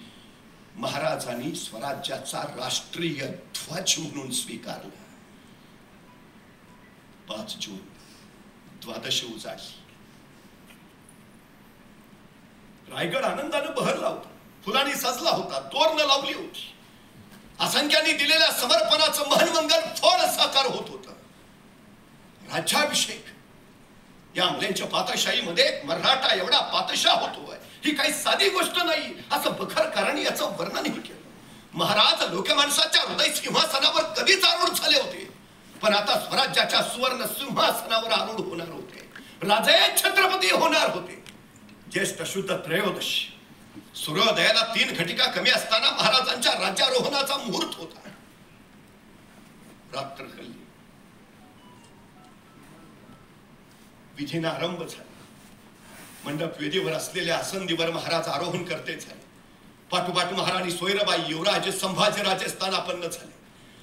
महाराजांनी स्वराज्याचा राष्ट्रीय ध्वज म्हणून स्वीकारला. 5 जून द्वादशी उजाडली. रायगड आनंदानं बहरला होता, फुलांनी सजला होता, तोरणं लावली होती. असंख्यांनी दिलेल्या समर्पणाचं महनमंगल फळ साकार होत होतं. राज्याभिषेक या मुलांच्या पातशाहीमध्ये मराठा एवढा पातशाह होतोय ही काही साधी गोष्ट नाही असं बखरकरांनी याचं वर्णनही केलं. महाराज लोकमानसाच्या हृदय सिंहासनावर कधीच आरूढ झाले होते, पण आता स्वराज्याच्या सुवर्ण सिंहासनावर आरूढ होणार होते. राजे छत्रपती होणार होते. ज्येष्ठ शुद्ध त्रयोदशी सूर्योदयाला 3 घटिका कमी असताना महाराजांच्या राज्यारोहणाचा मुहूर्त होता. रात्र घडली, विधीने आरंभ झाला. मंडप वेदीवर असलेल्या आसंदीवर महाराज आरोहण करते झाले. पाठोपाठ महाराणी सोयराबाई, युवराज संभाजीराजे स्थानापन्न झाले.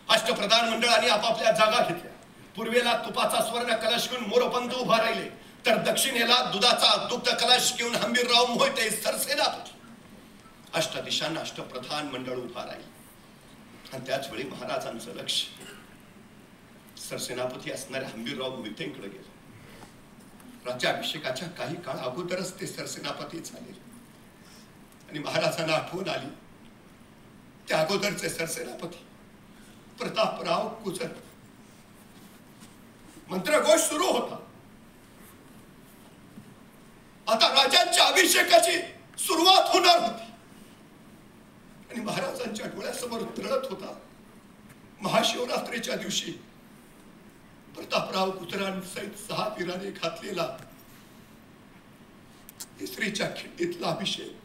अष्टप्रधान मंडळाने आपापल्या जागा घेतल्या. पूर्वेला तुपाचा स्वर्ण कलश घेऊन मोरोपंत उभा राहिले, तर दक्षिणेला दुधाचा दुग्ध कलश घेऊन हंबीरराव मोहिते सरसेनापती. अष्टदिशांना अष्टप्रधान मंडळ उभा राहिले आणि त्याच वेळी महाराजांचं लक्ष सरसेनापती असणाऱ्या हंबीरराव मोहितेंकडे गेलं. राज्याभिषेकाच्या काही काळ अगोदरच ते सरसेनापती झाले आणि महाराजांना आठवण आली त्या अगोदरचे सरसेनापती प्रतापराव कुचर. मंत्रघोष सुरू होता. आता राजांच्या अभिषेकाची सुरुवात होणार होती आणि महाराजांच्या डोळ्यासमोर तरळत होता महाशिवरात्रीच्या दिवशी प्रतापराव कुचरांसहित 6 वीरांनी घातलेला तिसरीच्या खिंडीतला अभिषेक.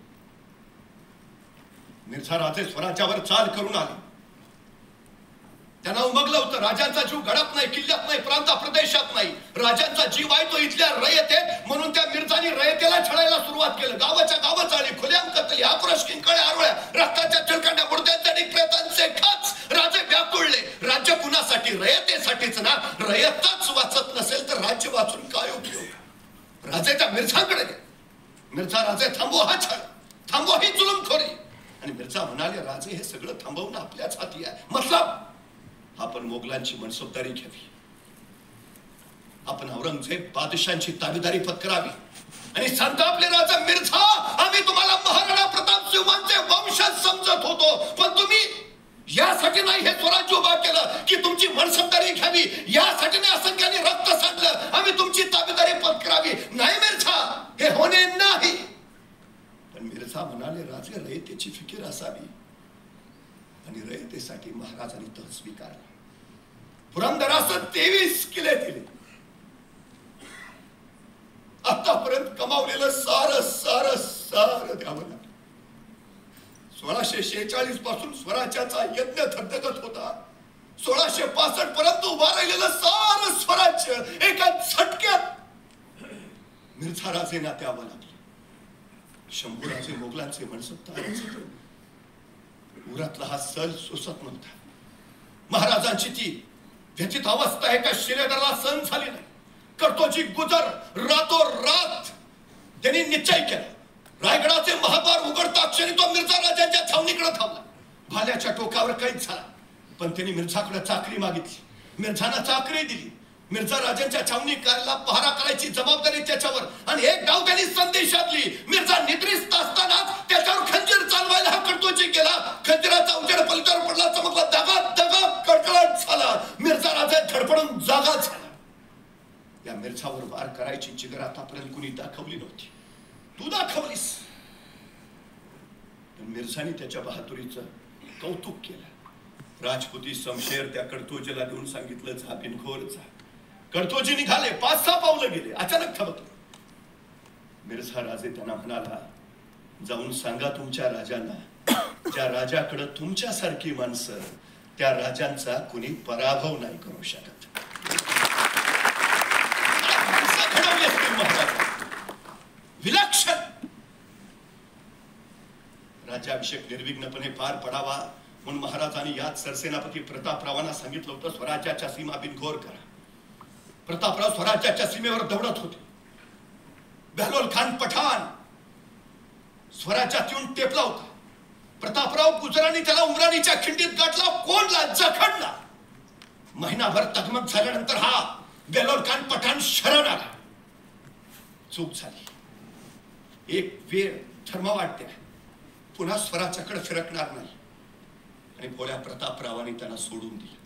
मिर्झा राजे स्वराज्यावर चाल करून आले. त्यांना उमगलं होतं राजांचा जीव गडात नाही, किल्ल्यात नाही, प्रांता प्रदेशात नाही. राजांचा जीव आहे तो इथल्या रयतेत. म्हणून त्या मिर्झानी रयतेला छळायला सुरुवात केलं. गावाच्या गावं चालली, खुल्याम कतली, आक्रोश, किंकाळ्या, आरोळ्या, रक्ताच्या चिळकांड्या, मुर्द्यांचे आणि प्रेतांचे खाच. राजे व्याकुळले. राज्य कुणासाठी? रयतेसाठीच ना. रयतच वाचत नसेल तर राज्य वाचून काय उपयोग? राजे त्या मिर्झाकडे गेले. मिर्झा राजे थांबवा हा छळ, थांबवा ही जुलमखोरी. आणि मिर्झा म्हणाले राजे हे सगळं थांबवणं आपल्याच हाती आहे. मतलब आपण मोगलांची मनसबदारी घ्यावी, आपण औरंगजेब बादशाहांची ताबेदारी पत्करावी आणि संतापले राजा मिर्झा आम्ही तुम्हाला महाराणा प्रताप सिंहांचे वंशज समजत होतो, पण तुम्ही यासाठी नाही हे स्वराज्य उभा केलं की तुमची मनसबदारी घ्यावी. यासाठी नाही असंख्याने रक्त सांडलं आम्ही तुमची ताबेदारी पत्करावी. नाही मिर्झा, हे होणे नाही. पण मिर्झा म्हणाले राजे रयतेची फिकीर असावी. आणि रयतेसाठी महाराजांनी तह स्वीकारला. पुरंदरासह 23 किल्ले दिले. आतापर्यंत कमावलेलं सार सार सार द्यावं लागलं. 1646 पासून स्वराज्याचा यज्ञ धगधगत होता. 1665 पर्यंत उभा राहिलेलं सार स्वराज्य एका झटक्यात मिर्झा राजेंना द्यावं लागलं. शंभूराजे मोगलांचे मनसबदार उरातला हा सल सोसत नव्हता. महाराजांची ती व्यथित अवस्था एका शिलेदाराला सहन झाली नाही. कर्तोजी गुजर रातोरात त्यांनी निश्चय केला. रायगडाचे महाद्वार उघडता क्षणी तो मिर्झा राजांच्या छावणीकडे थांबला. भाल्याच्या टोकावर कैद झाला, पण त्यांनी मिर्झाकडे चाकरी मागितली. मिर्झानं चाकरी दिली. मिर्झा राजांच्या छावणीला पहारा करायची जबाबदारी त्याच्यावर. आणि एक डाव त्यांनी संधी साधली. मिर्झा निद्रिस्त असतानाच त्याच्यावर खंजीर चालवायला हा कर्तोजी गेला. खंजीराचा उजेड पलट्यावर पडला, चमकला, दगा दगा कडकडाट झाला. मिर्झा राजा धडपडून जागा झाला. या मिर्झावर वार करायची जिगर आतापर्यंत कुणी दाखवली नव्हती. तू दाखवलीस. मिर्झाने त्याच्या बहादुरीचं कौतुक केलं. राजपुती शमशेर त्या कडतोजीला देऊन सांगितलं, जा बिनखोर जा. कडतोजी निघाले. 5-6 पावलं गेले. अचानक थबकले. मिर्झा राजे त्यांना म्हणाला, जाऊन सांगा तुमच्या राजांना, ज्या राजाकडे तुमच्यासारखी माणसं, त्या राजांचा कुणी पराभव नाही करू शकत. विलक्षण राज्याभिषेक निर्विघ्नपणे पार पडावा म्हणून महाराजांनी याच सरसेनापती प्रतापरावांना सांगितलं होतं, स्वराज्याच्या सीमा बिनघोर करा. प्रतापराव स्वराज्याच्या सीमेवर दौडत होते. बेहलोल खान पठाण स्वराज्यात येऊन टेपला होता. प्रतापराव गुजरांनी त्याला उमराणीच्या खिंडीत गाठला, कोंडला, जखडला. महिनाभर तगमग झाल्यानंतर हा बेहलोल खान पठाण शरण आला. चूक झाली. एक वेळ धर्म वाटते, पुन्हा स्वराज्याकडे फिरकणार नाही. आणि भोळ्या प्रतापरावांनी त्यांना सोडून दिलं.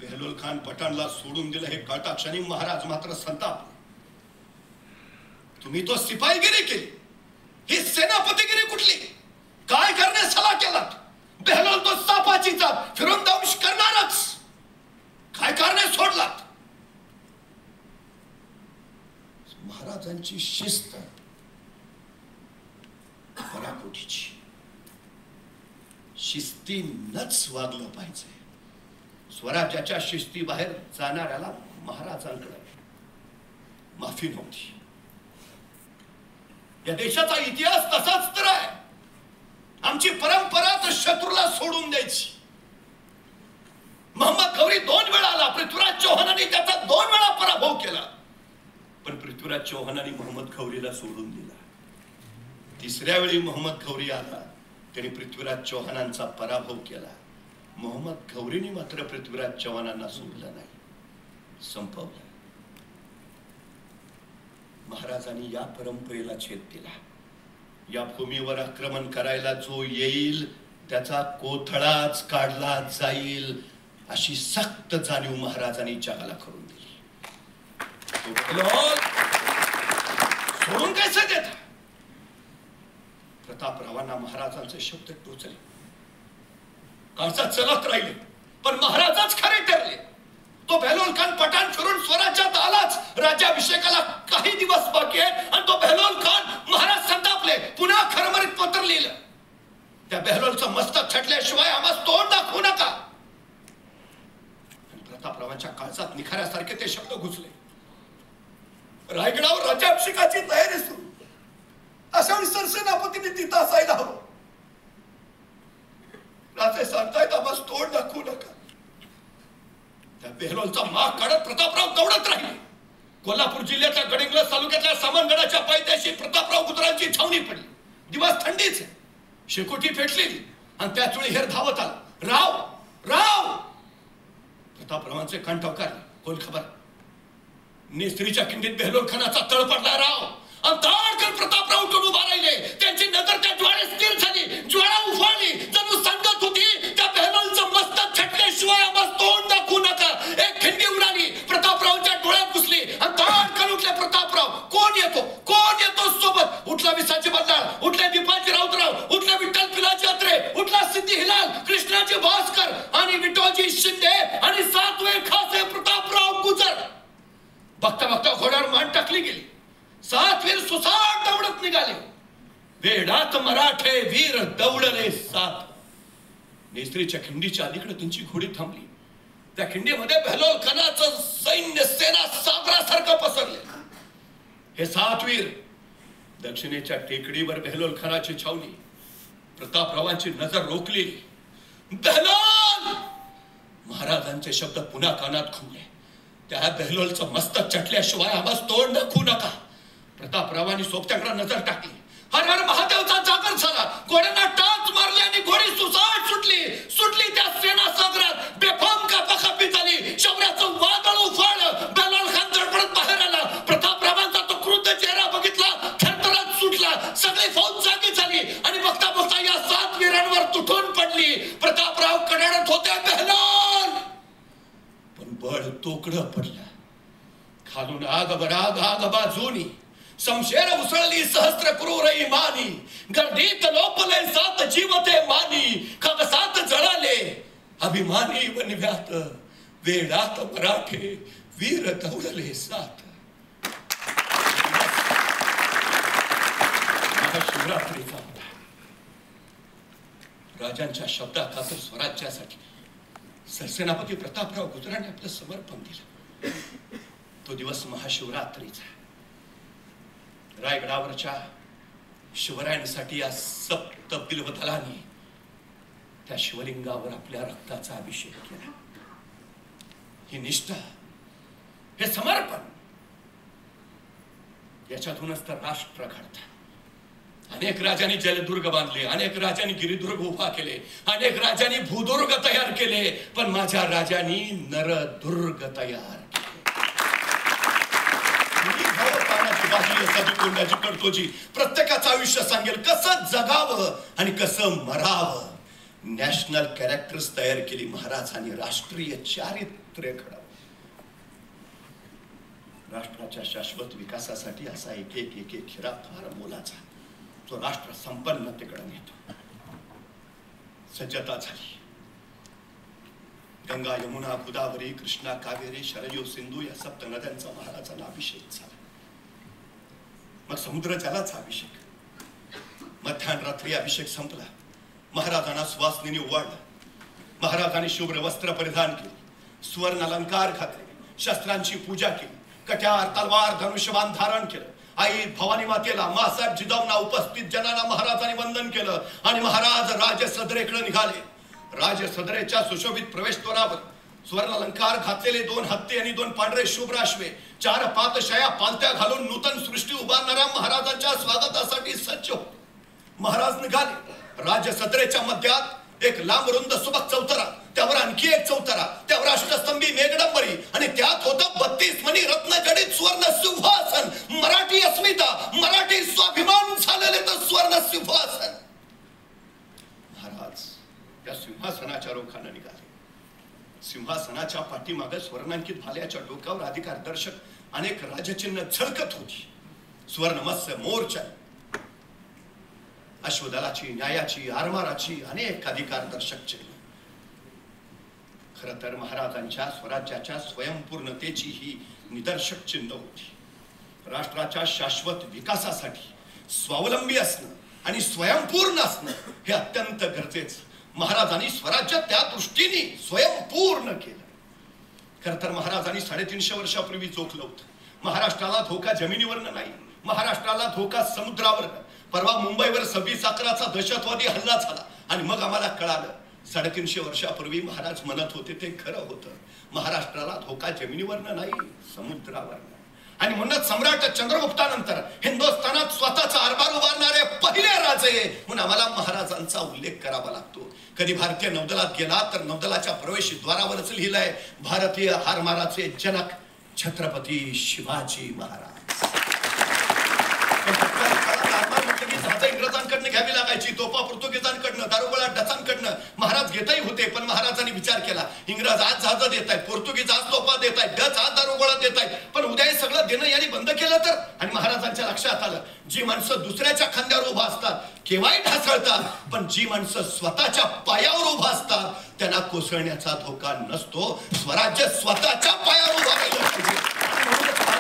बेहलोल खान पठाणला सोडून दिलं हे कळता क्षणी महाराज मात्र संतापले. तुम्ही तो सिपाहीगिरी केली, ही सेनापतीगिरी कुठली? काय करण्यास सल्ला केला? बेहलोल तो सापाची जात, फिरून दंश करणारच. काय करणे सोडलात? महाराजांची शिस्त पराकोटीची. शिस्तीनच वागलं पाहिजे. स्वराज्याच्या शिस्ती बाहेर जाणाऱ्याला महाराजांकडे माफी नव्हती. या देशाचा इतिहास तसाच तर आहे. आमची परंपरा तर शत्रूला सोडून द्यायची. मोहम्मद गौरी 2 वेळा आला. पृथ्वीराज चौहानांनी त्याचा 2 वेळा पराभव केला. पण पृथ्वीराज चौहानांनी मोहम्मद गौरीला सोडून दिला. 3ऱ्या वेळी मोहम्मद गौरी आला. त्यांनी पृथ्वीराज चौहानांचा पराभव केला. मोहम्मद गौरीने मात्र पृथ्वीराज चौहानांना सोडलं नाही, संपवलं. महाराजांनी या परंपरेला छेद दिला. या भूमीवर आक्रमण करायला जो येईल त्याचा कोथळाच काढला जाईल, अशी सक्त जाणीव महाराजांनी जगाला करून दिली. सोडून कैसे देता? प्रतापरावांना महाराजांचे शब्द टोचले. काळजात चलत राहिले, पण महाराजच खरे ठरले. तो बेहलोल खान पठाण फिरून स्वराज्यात आलाच. राज्याभिषेकाला काही दिवस बाकी आहे आणि तो बेहलोल खान महाराज संतापले. पुन्हा खरमरीत पत्र लिहिलं, त्या बेहलोलचं मस्तक छटल्याशिवाय आम्हाला तोंड दाखवू नका. प्रतापरावांच्या काळजात निखाऱ्यासारखे ते शब्द घुसले. रायगडावर राज्याभिषेकाची तयारी सुरू. अशा वेळी सरसेनापतीने तिथं असायला हवं. राजे सांगतायत आम्हाला तोंड दाखवू नका. त्या बेहलोलचा माग काढत प्रतापराव दौडत राहिले. कोल्हापूर जिल्ह्याच्या गडिंग्लज तालुक्यातल्या सामनगडाच्या पायथ्याशी प्रतापराव गुजरांची छावणी पडली. दिवस थंडीच आहे. शेकोटी पेटलेली आणि त्याच वेळी हेर धावत आला. राव राव! प्रतापरावांचे कान टवकारले. कोण खबर? नेस्त्रीच्या खिंडीत बेहलोल खानाचा तळ पडला. राव आणि ताडकन प्रतापराव उठून उभा राहिले. त्यांची नजर त्या ज्वाळेत स्थिर झाली. ज्वाळा उफाळली. जणू सांगत होती, त्या बेहलोलचं मस्तक छटल्याशिवाय आम्हाला तोंड दाखवू नका. एक खिंडी उडाली, प्रतापरावांच्या डोळ्यात घुसली आणि ताडकन उठले प्रतापराव. कोण येतो सोबत? उठला विसाची बंडाळ, उठले दीपाजी राऊत बघता बघता घोड्यावर मान टाकली गेली. 7 वीर सुसाट दौडत निघाले. वेडात मराठे वीर दौडले 7. नेसरीच्या खिंडीच्या अलीकडे त्यांची घोडी थांबली. त्या खिंडीमध्ये बहलोल खानाचं सैन्य सेना सागरासारखं पसरले. हे 7 वीर दक्षिणेच्या टेकडीवर बहलोल खानाची छावणी. प्रतापरावांची नजर रोखली. बहलोल! महाराजांचे शब्द पुन्हा कानात घुमले. त्या बहलोलचं मस्तक चटल्याशिवाय आवाज तोंड दाखवू नका. प्रतापरावांनी सोबत्याकडे नजर टाकली. हर हर महादेवचा जागर झाला. घोड्यांना टाच मारली आणि घोडी सुसाट सुटली त्या सेना सागरात. बेफाम कापाकापी झाली. शौर्याचं वादळ उफाळलं. बहलोल खान धडपडत बाहेर आला. प्रतापरावांचा तो क्रुद्ध चेहरा बघितला. थरथरात सुटला. सगळी फौज जागी झाली आणि बघता बघता या 7 वीरांवर तुटून पडली. प्रतापराव कडाडत होते. बहलोल! पण बळ तोकडं पडलं. खालून आग बाजूनी समशेर उसळली सहस्त्र क्रूर इमानी. गर्दीत लोपले 7 जीवते मानी. खगसात जळाले अभिमानी वनव्यात. वेडात मराठे वीर दौडले 7. शिवरात्रीचा होता. राजांच्या शब्दाखातर स्वराज्यासाठी सरसेनापती प्रतापराव गुजराने आपलं समर्पण दिलं. तो दिवस महाशिवरात्रीचा. रायगडावरच्या शिवरायांसाठी या सप्त बिल्वदलांनी त्या शिवलिंगावर आपल्या रक्ताचा अभिषेक केला. ही निष्ठा, हे समर्पण, याच्यातूनच तर राष्ट्र घडतं. अनेक राजांनी जलदुर्ग बांधले. अनेक राजांनी गिरिदुर्ग उभा केले. अनेक राजांनी भूदुर्ग तयार केले. पण माझ्या राजांनी नरदुर्ग तयार केले. कोंडाची पडतोजी प्रत्येकाचं आयुष्य सांगेल कसं जगावं आणि कसं मरावं. नॅशनल कॅरेक्टर्स तयार केली महाराजांनी. राष्ट्रीय चारित्र्य घडवलं. राष्ट्राच्या शाश्वत विकासासाठी असा एक हिरा फार मोलाचा, जो राष्ट्र संपन्नतेकडे नेतो. सज्जता झाली. गंगा, यमुना, गोदावरी, कृष्णा, कावेरी, शरयू, सिंधू या सप्त नद्यांचा महाराजांना अभिषेक झाला. मग समुद्र जलाचा अभिषेक. मध्यानरात्री अभिषेक संपला. महाराजांना सुवासिनी ओवाळलं. महाराजांनी शुभ्र वस्त्र परिधान केले. सुवर्ण अलंकार घातले. शस्त्रांची पूजा केली. कट्यार, तलवार, धनुष्यबाण धारण केलं. आई भवानी मातेला, मासाहेब जिजाऊंना, उपस्थित जनांना महाराजांनी वंदन केलं आणि महाराज राजसदरेकडे निघाले. राजसदरेच्या सुशोभित प्रवेशद्वारावर सुवर्ण अलंकार घातलेले 2 हत्ती आणि 2 पांढरे शुभ्र अश्वे, 4 पातशया पालत्या घालून नूतन सृष्टी उभारणाऱ्या महाराजांच्या स्वागतासाठी सज्ज होते. महाराज निघाले. राजसदरेच्या मध्यात एक लांब रुंद सुबक चौतरा, त्यावर आणखी एक चौतरा, त्यावर अष्टस्तंभी मेघडंबरी आणि त्यात होतं 32 मणी रत्नजडित सुवर्ण सिंहासन. मराठी अस्मिता, मराठी स्वाभिमान झालेले तर सुवर्ण सिंहासन. महाराज त्या सिंहासनाच्या रोखाने निघाले. सिंहासनाच्या पाठीमागे स्वर्णांकित भाल्याच्या डोक्यावर अधिकार दर्शक अनेक राजचिन्ह झळकत होती. सुवर्ण मत्स्य, मोरच्या, अश्वदलाची, न्यायाची, आरमाराची अनेक अधिकार दर्शक चिन्ह. खरं तर महाराजांच्या स्वराज्याच्या स्वयंपूर्णतेची ही निदर्शक चिन्ह होती. राष्ट्राच्या शाश्वत विकासासाठी स्वावलंबी असणं आणि स्वयंपूर्ण असणं हे अत्यंत गरजेचं. महाराजांनी स्वराज्य त्या दृष्टीने स्वयंपूर्ण केलं. खरं तर महाराजांनी 350 वर्षापूर्वी चोखलं होतं. महाराष्ट्राला धोका जमिनीवरनं नाही, महाराष्ट्राला धोका समुद्रावरनं. परवा मुंबईवर 26/11चा दहशतवादी हल्ला झाला आणि मग आम्हाला कळालं 350 वर्षापूर्वी महाराज म्हणत होते ते खरं होतं. महाराष्ट्राला धोका जमिनीवरनं नाही, समुद्रावरनं. आणि म्हणूनच सम्राट चंद्रगुप्तानंतर हिंदुस्थानात स्वतःचा आरबार उभारणारे पहिले राजे म्हणून आम्हाला महाराजांचा उल्लेख करावा लागतो. कधी भारतीय नौदलात गेला तर नौदलाच्या प्रवेशद्वारावरच लिहिलंय भारतीय आरमाराचे जनक छत्रपती शिवाजी महाराज. इंग्रजांकडनं घ्यावी लागायची, तोफा पोर्तुगीजांकडनं, दारुगोळा डचांकडनं. महाराज घेताही होते, पण महाराजांनी विचार केला इंग्रज आज जहाज देत आहेत, पोर्तुगीज आज तोफा देत आहेत, डच आज दारुगोळा देत आहेत, पण उद्या हे सगळं देणं यांनी बंद केलं तर. आणि महाराजांच्या लक्षात आलं जी माणसं दुसऱ्याच्या खांद्यावर उभा असतात केव्हाही ढासळतात, पण जी माणसं स्वतःच्या पायावर उभा असतात त्यांना कोसळण्याचा धोका नसतो. स्वराज्य स्वतःच्या पायावर उभा राहिलं पाहिजे.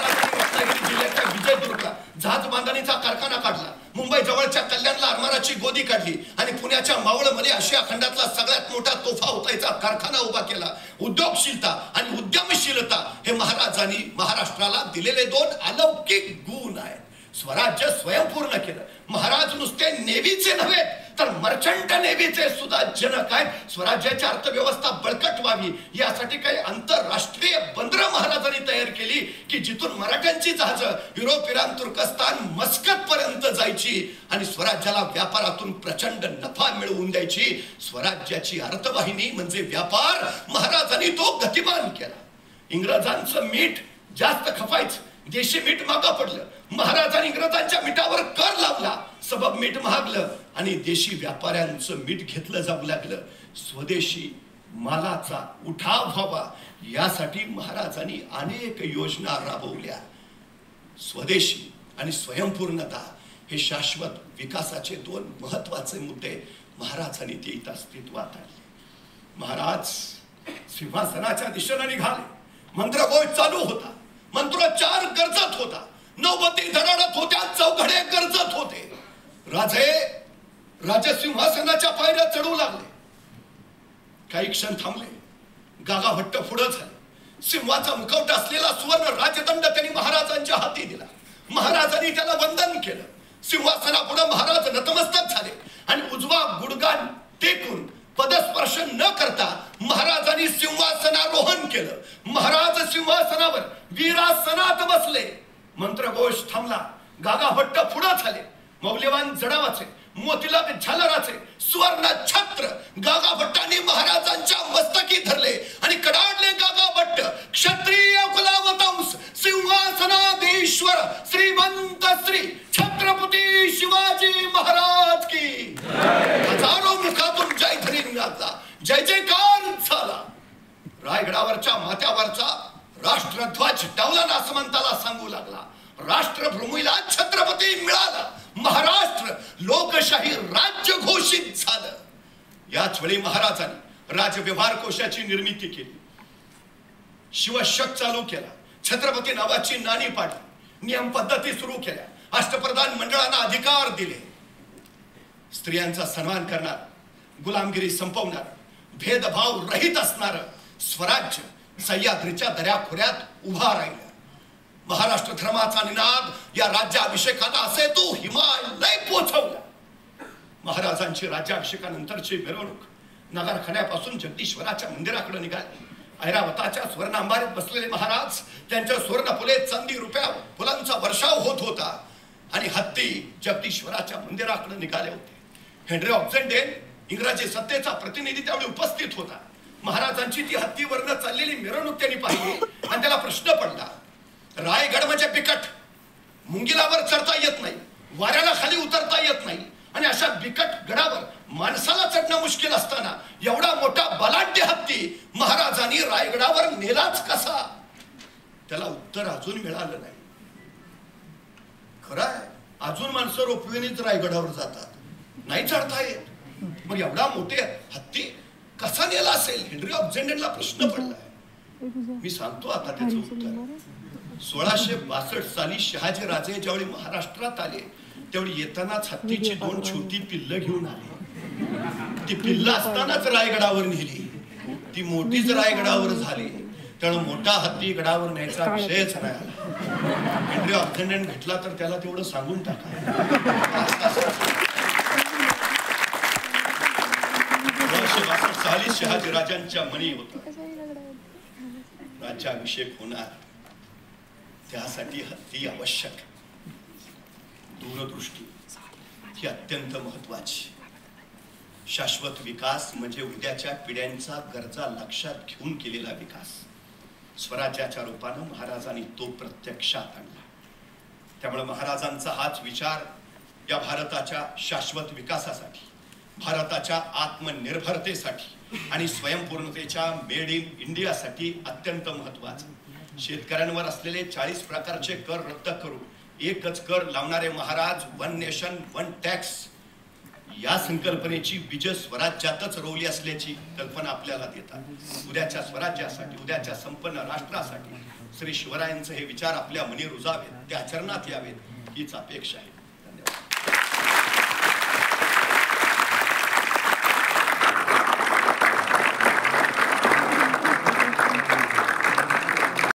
अदानीचा कारखाना काढला, मुंबई जवळच्या कल्याणला आरमाराची गोदी काढली आणि पुण्याच्या मावळमध्ये आशिया खंडातला सगळ्यात मोठा तोफा उतायचा कारखाना उभा केला. उद्योगशीलता आणि उद्यमशीलता हे महाराजांनी महाराष्ट्राला दिलेले 2 अलौकिक गुण आहेत. स्वराज्य स्वयंपूर्ण केलं. महाराज नुसते नेव्हीचे नव्हे तर मर्चंट नेव्हीचे सुद्धा जनक आहेत. स्वराज्याची अर्थव्यवस्था बळकट व्हावी यासाठी काही आंतरराष्ट्रीय बंदरं महाराजांनी तयार केली की जिथून मराठ्यांची जहाजं युरोप, इराण, तुर्कस्तान, मस्कत पर्यंत जायची आणि स्वराज्याला व्यापारातून प्रचंड नफा मिळवून द्यायची. स्वराज्याची अर्थवाहिनी म्हणजे व्यापार. महाराजांनी तो गतिमान केला. इंग्रजांचं मीठ जास्त खपायचं, देशी मीठ मागा पडलं. महाराजांनी इंग्रजांच्या मिठावर कर लावला, सबब मीठ महागलं आणि देशी व्यापाऱ्यांचं मीठ घेतलं जाऊ लागलं. स्वदेशी मालाचा उठाव व्हावा यासाठी महाराजांनी अनेक योजना राबवल्या. स्वदेशी आणि स्वयंपूर्णता हे शाश्वत विकासाचे 2 महत्वाचे मुद्दे महाराजांनी ते इथं अस्तित्वात आणले. महाराज सिंहासनाच्या दिशेने निघाले. मंत्रघोष चालू होता, मंत्रोच्चार गरजत होता, नौबती धडाडत होत्या, चौघडे गरजत होते. राजे सिंहासनाच्या पायऱ्या चढू लागले. काही क्षण थांबले. गागा भट्ट पुढे झाले. सिंहाचा मुखवटा असलेला सुवर्ण राजदंड त्यांनी महाराजांच्या हाती दिला. महाराजांनी त्याला वंदन केलं. सिंहासनापुढे महाराज नतमस्तक झाले आणि उजवा गुडघा टेकून पदस्पर्श न करता महाराजांनी सिंहासनारोहण केलं. महाराज सिंहासनावर वीरासनात बसले. मंत्रघोष थांबला. गागा भट्ट पुढे झाले. मौल्यवान जडावाचे, मोतीलाल झालराचे सुवर्ण छत्र गागा भट्टांनी महाराजांच्या मस्तकी धरले आणि कडाडले. गागा भट्ट क्षत्रिय कुलावतंस सिंहासनाधीश्वर श्रीमंत श्री छत्रपती शिवाजी महाराज की. हजारो मुखातून जय ध्वनी निघाला. जय जयकार झाला. रायगडावरच्या माथ्यावरचा राष्ट्रध्वज डावला नासमंताला सांगू लागला. राष्ट्रभूमीला छत्रपती मिळाला. महाराष्ट्र लोकशाही राज्य घोषित झालं. याच वेळी महाराजांनी राजव्यवहार कोशाची निर्मिती केली. शिवशक चालू केला. छत्रपती नावाची नाणी पाडली. नियम पद्धती सुरू केल्या. अष्टप्रधान मंडळांना अधिकार दिले. स्त्रियांचा सन्मान करणार, गुलामगिरी संपवणार, भेदभाव रहित असणार स्वराज्य सह्याद्रीच्या दऱ्याखोऱ्यात उभा राहिला. महाराष्ट्र धर्माचा निनाद या राज्याभिषेकाला असे तो हिमालय पोचवला. महाराजांची राज्याभिषेकानंतरची मिरवणूक नगरखान्यापासून जगदीश्वराच्या मंदिराकडे निघाली. ऐरावताच्या स्वर्ण अंबारीत बसलेले महाराज, त्यांच्या स्वर्ण फुले, चांदी, रुपया फुलांचा वर्षाव होत होता आणि हत्ती जगदीश्वराच्या मंदिराकडे निघाले होते. हेनरी ऑक्झेंडेन इंग्रजी सत्तेचा प्रतिनिधी त्यावेळी उपस्थित होता. महाराजांची ती हत्तीवरनं चाललेली मिरवणूक त्यांनी पाहिली आणि त्याला प्रश्न पडला. रायगड म्हणजे बिकट, मुंगिलावर चढता येत नाही, वाऱ्याला खाली उतरता येत नाही आणि अशा बिकट गडावर माणसाला चढणं मुश्किल असताना एवढा मोठा बलाढ्य हत्ती महाराजांनी रायगडावर नेलाच कसा? त्याला उत्तर अजून मिळालं नाही. खरं आहे, अजून माणसं रोपवेनेच रायगडावर जातात, नाही चढता येत. मग एवढा मोठे हत्ती कसा नेला असेल? हेनरी ऑक्झेंडेनला प्रश्न पडलाय. मी सांगतो आता त्याचं उत्तर. 1662 साली शहाजी राजे ज्यावेळी महाराष्ट्रात आले त्यावेळी येतानाच हत्तीची 2 छोटी पिल्ल घेऊन आले. ती पिल्ल असतानाच रायगडावर नेली. ती मोठीच रायगडावर झाली. त्यामुळे मोठा हत्ती गडावर न्यायचा विषयच नाही आला. हेनरी ऑक्झेंडेन भेटला तर त्याला तेवढं सांगून टाका. साली शहाजी राजांच्या मनी होता राज्याभिषेक होणार, त्यासाठी हत्ती आवश्यक. दूरदृष्टी ही अत्यंत महत्वाची. शाश्वत विकास म्हणजे उद्याच्या पिढ्यांचा गरजा लक्षात घेऊन केलेला विकास. स्वराज्याच्या रूपानं महाराजांनी तो प्रत्यक्षात आणला. त्यामुळे महाराजांचा हाच विचार या भारताच्या शाश्वत विकासासाठी, भारताच्या आत्मनिर्भरतेसाठी आणि स्वयंपूर्णतेच्या मेड इन इंडियासाठी अत्यंत महत्वाचा. शेतकऱ्यांवर असलेले 40 प्रकारचे कर रद्द करून एकच कर लावणारे Maharaj, one nation one tax या संकल्पनेची बीज स्वराज्यातच रोवली असल्याची कल्पना आपल्याला देतात. उद्याच्या स्वराज्यासाठी, उद्याच्या संपन्न राष्ट्रासाठी श्री शिवरायांचे हे विचार आपल्या मनी रुजावेत, ते आचरणात यावेत हीच अपेक्षा आहे.